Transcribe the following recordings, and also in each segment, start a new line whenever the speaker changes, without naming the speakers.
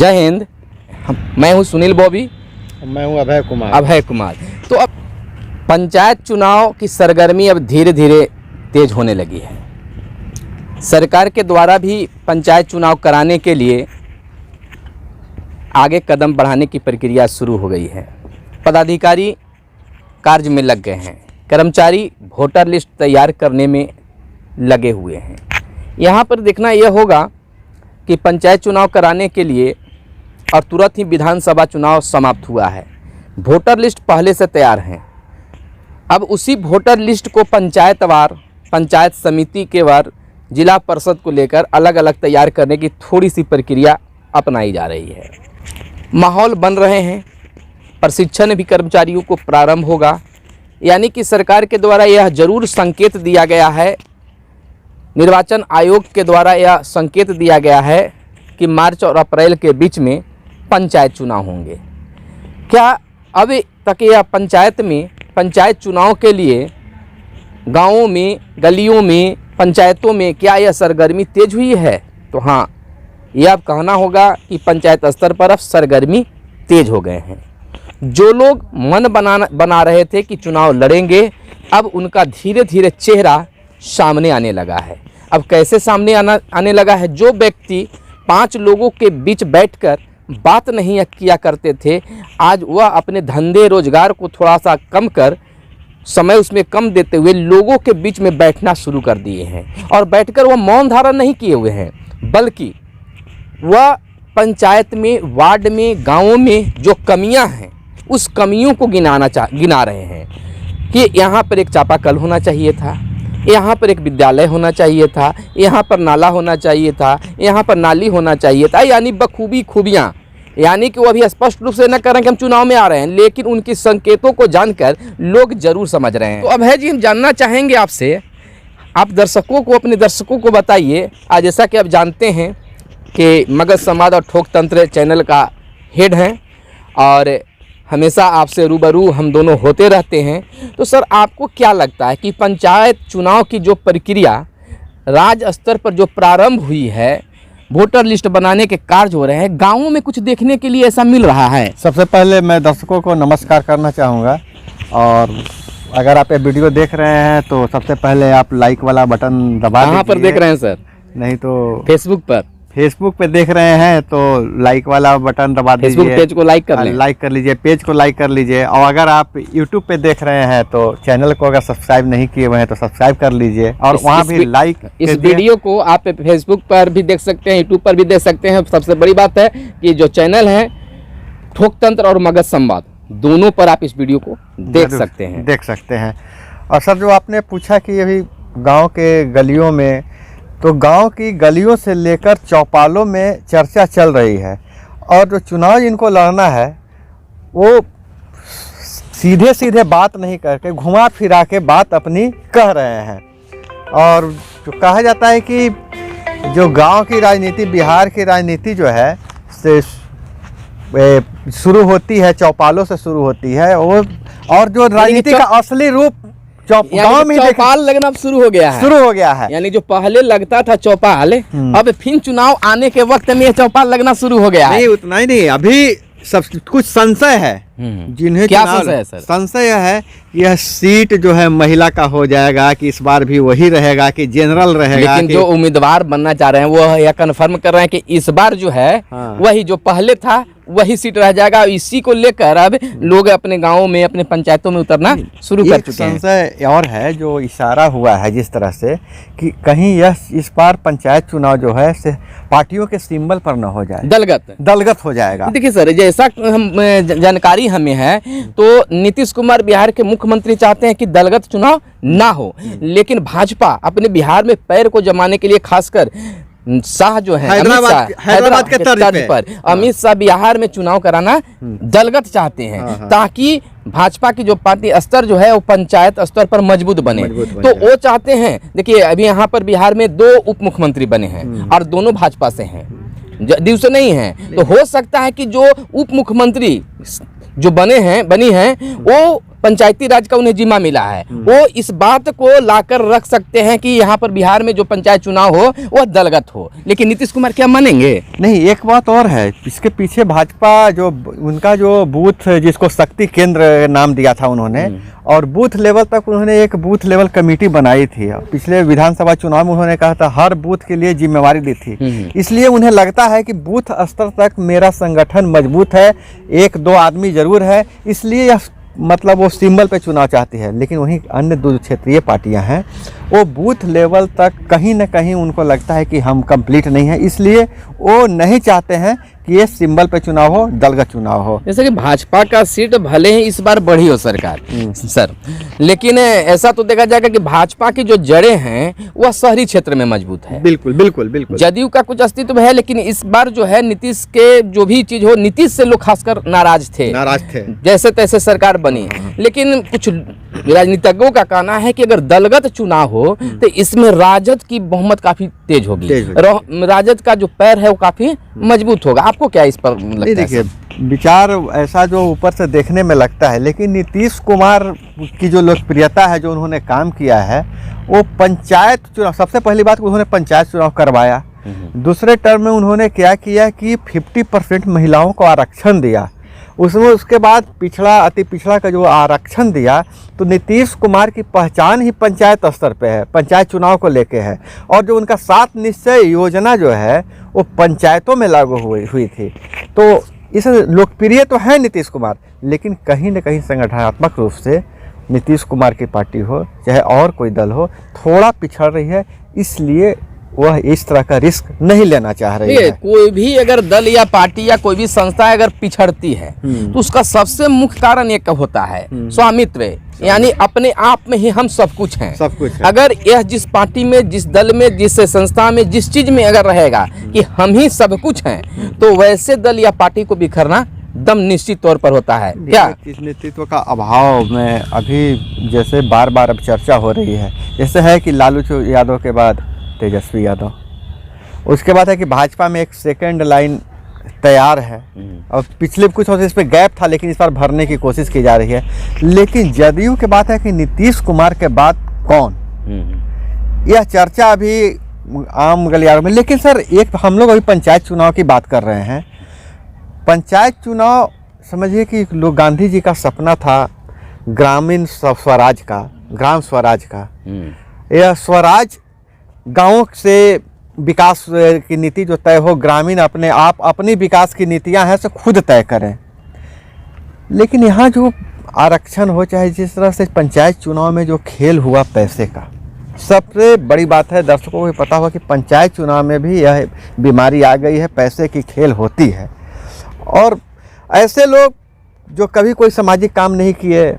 जय हिंद। मैं हूं सुनील बॉबी।
मैं हूं अभय कुमार।
तो अब पंचायत चुनाव की सरगर्मी अब धीरे धीरे तेज होने लगी है। सरकार के द्वारा भी पंचायत चुनाव कराने के लिए आगे कदम बढ़ाने की प्रक्रिया शुरू हो गई है। पदाधिकारी कार्य में लग गए हैं, कर्मचारी वोटर लिस्ट तैयार करने में लगे हुए हैं। यहाँ पर देखना यह होगा कि पंचायत चुनाव कराने के लिए और तुरंत ही विधानसभा चुनाव समाप्त हुआ है। वोटर लिस्ट पहले से तैयार हैं। अब उसी वोटर लिस्ट को पंचायतवार, पंचायत समिति के वार, जिला परिषद को लेकर अलग अलग तैयार करने की थोड़ी सी प्रक्रिया अपनाई जा रही है। माहौल बन रहे हैं। प्रशिक्षण भी कर्मचारियों को प्रारंभ होगा। यानी कि सरकार के द्वारा यह जरूर संकेत दिया गया है, निर्वाचन आयोग के द्वारा यह संकेत दिया गया है कि मार्च और अप्रैल के बीच में पंचायत चुनाव होंगे। क्या अब तक यह पंचायत चुनाव के लिए गांवों में, गलियों में, पंचायतों में क्या यह सरगर्मी तेज हुई है? तो हाँ, यह अब कहना होगा कि पंचायत स्तर पर अब सरगर्मी तेज हो गए हैं। जो लोग मन बना रहे थे कि चुनाव लड़ेंगे, अब उनका धीरे धीरे चेहरा सामने आने लगा है। अब कैसे सामने आने लगा है? जो व्यक्ति 5 लोगों के बीच बैठकर बात नहीं किया करते थे, आज वह अपने धंधे रोजगार को थोड़ा सा कम कर, समय उसमें कम देते हुए लोगों के बीच में बैठना शुरू कर दिए हैं। और बैठकर वह मौन धारण नहीं किए हुए हैं, बल्कि वह पंचायत में, वार्ड में, गांवों में जो कमियां हैं, उस कमियों को गिना रहे हैं कि यहाँ पर एक चापाकल होना चाहिए था, यहाँ पर एक विद्यालय होना चाहिए था, यहाँ पर नाला होना चाहिए था, यहाँ पर नाली होना चाहिए था। यानी बखूबी खूबियाँ, यानी कि वो अभी स्पष्ट रूप से न करें कि हम चुनाव में आ रहे हैं, लेकिन उनकी संकेतों को जानकर लोग जरूर समझ रहे हैं। तो अभय जी, हम जानना चाहेंगे आपसे, आप दर्शकों को, अपने दर्शकों को बताइए। आज जैसा कि आप जानते हैं कि मगध संवाद और ठोक तंत्र चैनल का हेड हैं और हमेशा आपसे रूबरू हम दोनों होते रहते हैं। तो सर, आपको क्या लगता है कि पंचायत चुनाव की जो प्रक्रिया राज्य स्तर पर जो प्रारंभ हुई है, वोटर लिस्ट बनाने के कार्य हो रहे हैं, गांवों में कुछ देखने के लिए ऐसा मिल रहा है?
सबसे पहले मैं दर्शकों को नमस्कार करना चाहूँगा। और अगर आप ये वीडियो देख रहे हैं तो सबसे पहले आप लाइक वाला बटन दबा दीजिए।
कहाँ पर देख रहे हैं सर?
नहीं तो
फेसबुक
पे देख रहे हैं तो लाइक वाला बटन दबा दीजिए।
फेसबुक पेज को लाइक कर लीजिए,
पेज को लाइक कर लीजिए। और अगर आप यूट्यूब पे देख रहे हैं तो चैनल को अगर सब्सक्राइब नहीं किए हुए हैं तो सब्सक्राइब कर लीजिए। और वहाँ भी लाइक,
इस वीडियो को आप फेसबुक पर भी देख सकते हैं, यूट्यूब पर भी देख सकते हैं। सबसे बड़ी बात है कि जो चैनल है ठोक तंत्र और मगध संवाद, दोनों पर आप इस वीडियो को देख सकते हैं।
और सर, जो आपने पूछा कि अभी गाँव के गलियों में, तो गांव की गलियों से लेकर चौपालों में चर्चा चल रही है। और जो चुनाव इनको लड़ना है वो सीधे सीधे बात नहीं करके घुमा फिरा के बात अपनी कह रहे हैं। और जो कहा जाता है कि जो गांव की राजनीति, बिहार की राजनीति जो है से शुरू होती है, चौपालों से शुरू होती है। और जो राजनीति का असली रूप गाँव में
चौपाल लगना शुरू हो गया है। यानी जो पहले लगता था चौपाल, अब फिर चुनाव आने के वक्त में ये चौपाल लगना शुरू हो गया है।
नहीं, उतना ही नहीं, अभी सब कुछ संशय है। जिन्हें
क्या संशय है सर?
संशय है यह सीट जो है महिला का हो जाएगा कि इस बार भी वही रहेगा कि जनरल रहेगा।
लेकिन जो उम्मीदवार बनना चाह रहे हैं वो यह कन्फर्म कर रहे हैं कि इस बार जो है वही जो पहले था वही सीट रह जाएगा। इसी को लेकर अब लोग अपने गांवों में, अपने पंचायतों में उतरना शुरू कर चुके हैं।
संशय और है जो इशारा हुआ है जिस तरह से कि कहीं यह इस बार पंचायत चुनाव जो है से पार्टियों के सिंबल पर न हो जाए, दलगत हो जाएगा।
देखिए सर, जैसा हम जानकारी हमें है तो नीतीश कुमार बिहार के मुख्यमंत्री चाहते हैं कि दलगत चुनाव ना हो, लेकिन भाजपा अपने बिहार में पैर को जमाने के लिए खासकर शाह जो है हैदराबाद के तर्ज पर अमित शाह बिहार में चुनाव कराना दलगत चाहते हैं, ताकि भाजपा की जो पार्टी स्तर जो है वो पंचायत स्तर पर मजबूत बने। तो वो चाहते हैं, देखिए अभी यहाँ पर बिहार में 2 उप मुख्यमंत्री बने हैं और दोनों भाजपा से हैं, जदयू से नहीं है। तो हो सकता है कि जो उप मुख्यमंत्री जो बनी हैं वो पंचायती राज का उन्हें जिम्मा मिला है, वो इस बात को लाकर रख सकते हैं कि यहाँ पर बिहार में जो पंचायत चुनाव हो वह दलगत हो। लेकिन नीतीश कुमार क्या मानेंगे?
नहीं, एक बात और है, इसके पीछे भाजपा जो उनका जो बूथ जिसको शक्ति केंद्र नाम दिया था उन्होंने, और बूथ लेवल तक उन्होंने एक बूथ लेवल कमेटी बनाई थी। पिछले विधानसभा चुनाव में उन्होंने कहा था हर बूथ के लिए जिम्मेवारी दी थी। इसलिए उन्हें लगता है कि बूथ स्तर तक मेरा संगठन मजबूत है, एक दो आदमी जरूर है, इसलिए यह मतलब वो सिंबल पे चुनाव चाहती है। लेकिन वहीं अन्य दो क्षेत्रीय पार्टियां हैं, वो बूथ लेवल तक कहीं ना कहीं उनको लगता है कि हम कंप्लीट नहीं है, इसलिए वो नहीं चाहते हैं कि ये सिंबल पे चुनाव हो, दलगत चुनाव हो।
जैसे कि भाजपा का सीट भले ही इस बार बढ़ी हो सरकार सर, लेकिन ऐसा तो देखा जाएगा कि भाजपा की जो जड़ें हैं वह शहरी क्षेत्र में मजबूत है।
बिल्कुल बिल्कुल बिल्कुल।
जदयू का कुछ अस्तित्व है, लेकिन इस बार जो है नीतीश के जो भी चीज हो, नीतीश से लोग खासकर नाराज थे, जैसे तैसे सरकार बनी। लेकिन कुछ राजनीतिज्ञों का कहना है कि अगर दलगत चुनाव हो तो इसमें राजद की बहुमत काफी तेज होगी, राजद का जो पैर है वो काफी मजबूत होगा। आपको क्या इस पर लगता है?
देखिए, विचार ऐसा जो ऊपर से देखने में लगता है, लेकिन नीतीश कुमार की जो लोकप्रियता है, जो उन्होंने काम किया है, वो पंचायत चुनाव, सबसे पहली बात उन्होंने पंचायत चुनाव करवाया। दूसरे टर्म में उन्होंने क्या किया कि 50% महिलाओं को आरक्षण दिया। उसमें उसके बाद पिछड़ा अति पिछड़ा का जो आरक्षण दिया, तो नीतीश कुमार की पहचान ही पंचायत स्तर पे है, पंचायत चुनाव को लेके है। और जो उनका 7 निश्चय योजना जो है वो पंचायतों में लागू हुई थी। तो इस लोकप्रिय तो है नीतीश कुमार, लेकिन कहीं न कहीं संगठनात्मक रूप से नीतीश कुमार की पार्टी हो चाहे और कोई दल हो, थोड़ा पिछड़ रही है, इसलिए वह इस तरह का रिस्क नहीं लेना चाह रही है।
कोई भी अगर दल या पार्टी या कोई भी संस्था अगर पिछड़ती है तो उसका सबसे मुख्य कारण एक होता है स्वामित्व, यानी अपने आप में ही हम सब कुछ हैं।
सब कुछ है।
अगर यह जिस पार्टी में, जिस दल में, जिस संस्था में, जिस चीज में अगर रहेगा कि हम ही सब कुछ हैं, तो वैसे दल या पार्टी को बिखरना दम निश्चित तौर पर होता है। क्या
इस नेतृत्व का अभाव में अभी जैसे बार बार अब चर्चा हो रही है, जैसे है कि लालू यादव के बाद तेजस्वी यादव, उसके बाद है कि भाजपा में एक सेकंड लाइन तैयार है। और पिछले कुछ वर्ष इस पर गैप था, लेकिन इस बार भरने की कोशिश की जा रही है। लेकिन जदयू की बात है कि नीतीश कुमार के बाद कौन, यह चर्चा अभी आम गलियारों में। लेकिन सर, एक हम लोग अभी पंचायत चुनाव की बात कर रहे हैं। पंचायत चुनाव समझिए कि लोग, गांधी जी का सपना था ग्रामीण स्वराज का, ग्राम स्वराज का। यह स्वराज गाँव से विकास की नीति जो तय हो, ग्रामीण अपने आप अपनी विकास की नीतियां हैं सो खुद तय करें। लेकिन यहाँ जो आरक्षण हो, चाहे जिस तरह से पंचायत चुनाव में जो खेल हुआ पैसे का, सबसे बड़ी बात है, दर्शकों को भी पता होगा कि पंचायत चुनाव में भी यह बीमारी आ गई है, पैसे की खेल होती है। और ऐसे लोग जो कभी कोई सामाजिक काम नहीं किए,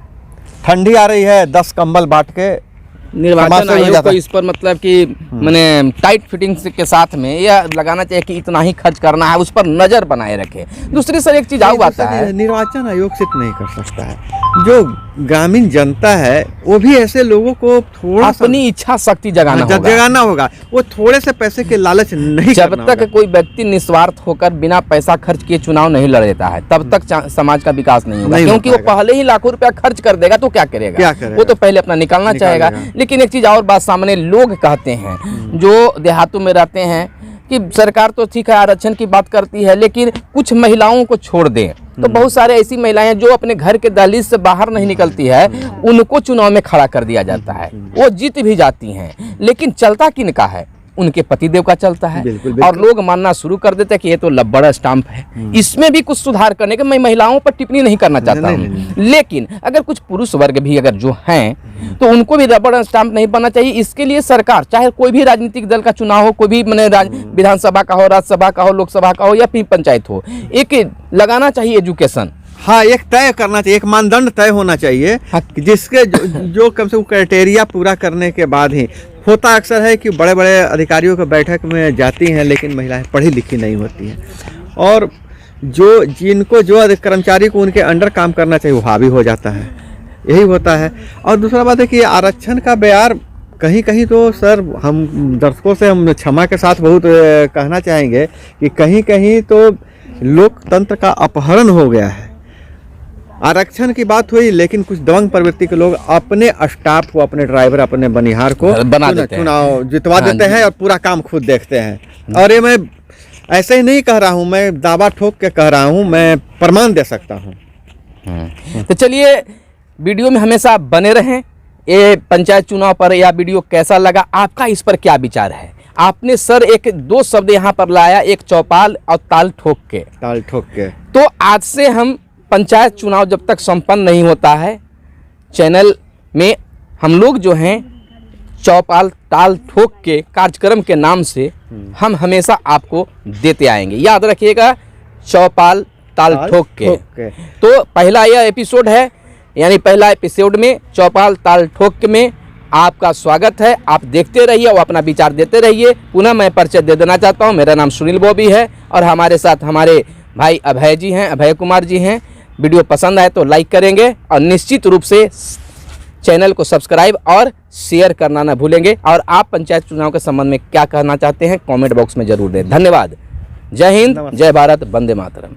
ठंडी आ रही है 10 कंबल बांट के
निर्वाचन आयोग को इस पर मतलब कि मैंने टाइट फिटिंग के साथ में यह लगाना चाहिए कि इतना ही खर्च करना है, उस पर नजर बनाए रखे। दूसरी सर एक चीज और आता है,
निर्वाचन आयोग सिर्फ नहीं कर सकता है, जो ग्रामीण जनता है वो भी ऐसे लोगों को थोड़ा
अपनी इच्छा शक्ति जगाना
होगा। वो थोड़े से पैसे के लालच नहीं,
जब तक कोई व्यक्ति निस्वार्थ होकर बिना पैसा खर्च किए चुनाव नहीं लड़ देता है, तब तक समाज का विकास नहीं होगा। क्योंकि वो पहले ही लाखों रुपया खर्च कर देगा तो क्या करेगा, वो तो पहले अपना निकालना चाहेगा। लेकिन एक चीज और बात सामने लोग कहते हैं, जो देहातों में रहते हैं, कि सरकार तो ठीक है आरक्षण की बात करती है, लेकिन कुछ महिलाओं को छोड़ दें तो बहुत सारे ऐसी महिलाएं जो अपने घर के दहलीज से बाहर नहीं निकलती है, उनको चुनाव में खड़ा कर दिया जाता है। वो जीत भी जाती हैं, लेकिन चलता किनका है, उनके पतिदेव का चलता है। और लोग मानना शुरू कर देते हैं कि ये तो लब्बड़ स्टाम्प है। इसमें भी कुछ सुधार करने के, मैं महिलाओं पर टिप्पणी नहीं करना चाहता हूँ, लेकिन अगर कुछ पुरुष वर्ग भी अगर जो हैं तो उनको भी रबड़ स्टाम्प नहीं बनना चाहिए। इसके लिए सरकार, चाहे कोई भी राजनीतिक दल का चुनाव हो, कोई भी मैंने विधानसभा का हो, राज्यसभा का हो, लोकसभा का हो या फिर पंचायत हो, एक लगाना चाहिए एजुकेशन।
हाँ, एक तय करना चाहिए, एक मानदंड तय होना चाहिए। हाँ, जिसके जो कम से कम क्राइटेरिया पूरा करने के बाद ही होता अक्सर है कि बड़े बड़े अधिकारियों की बैठक में जाती हैं, लेकिन महिलाएं पढ़ी लिखी नहीं होती हैं, और जिनको जो कर्मचारी को उनके अंडर काम करना चाहिए वो हावी हो जाता है, यही होता है। और दूसरा बात है कि आरक्षण का बयार कहीं कहीं तो सर, हम दर्शकों से हम क्षमा के साथ बहुत कहना चाहेंगे कि कहीं कहीं तो लोकतंत्र का अपहरण हो गया है। आरक्षण की बात हुई, लेकिन कुछ दबंग प्रवृत्ति के लोग अपने स्टाफ को, अपने ड्राइवर, अपने बनिहार को
बना देते हैं,
चुनाव जितवा
हाँ
देते हैं और पूरा काम खुद देखते हैं। और ये मैं ऐसे ही नहीं कह रहा हूँ, मैं दावा ठोक के कह रहा हूँ, मैं प्रमाण दे सकता हूँ।
तो चलिए वीडियो में हमेशा बने रहें। ये पंचायत चुनाव पर यह वीडियो कैसा लगा, आपका इस पर क्या विचार है? आपने सर एक दो शब्द यहाँ पर लाया, एक चौपाल और ताल ठोक के।
ताल ठोक के
तो आज से हम पंचायत चुनाव जब तक संपन्न नहीं होता है, चैनल में हम लोग जो हैं चौपाल ताल ठोक के कार्यक्रम के नाम से हम हमेशा आपको देते आएंगे। याद रखिएगा, चौपाल ताल ठोक के। तो पहला यह एपिसोड है, यानी पहला एपिसोड में चौपाल ताल ठोक में आपका स्वागत है। आप देखते रहिए और अपना विचार देते रहिए। पुनः मैं परिचय दे देना चाहता हूं, मेरा नाम सुनील बॉबी है और हमारे साथ हमारे भाई अभय जी हैं, अभय कुमार जी हैं। वीडियो पसंद आए तो लाइक करेंगे और निश्चित रूप से चैनल को सब्सक्राइब और शेयर करना ना भूलेंगे। और आप पंचायत चुनाव के संबंध में क्या कहना चाहते हैं कमेंट बॉक्स में जरूर दें। धन्यवाद। जय हिंद, जय भारत, वंदे मातरम।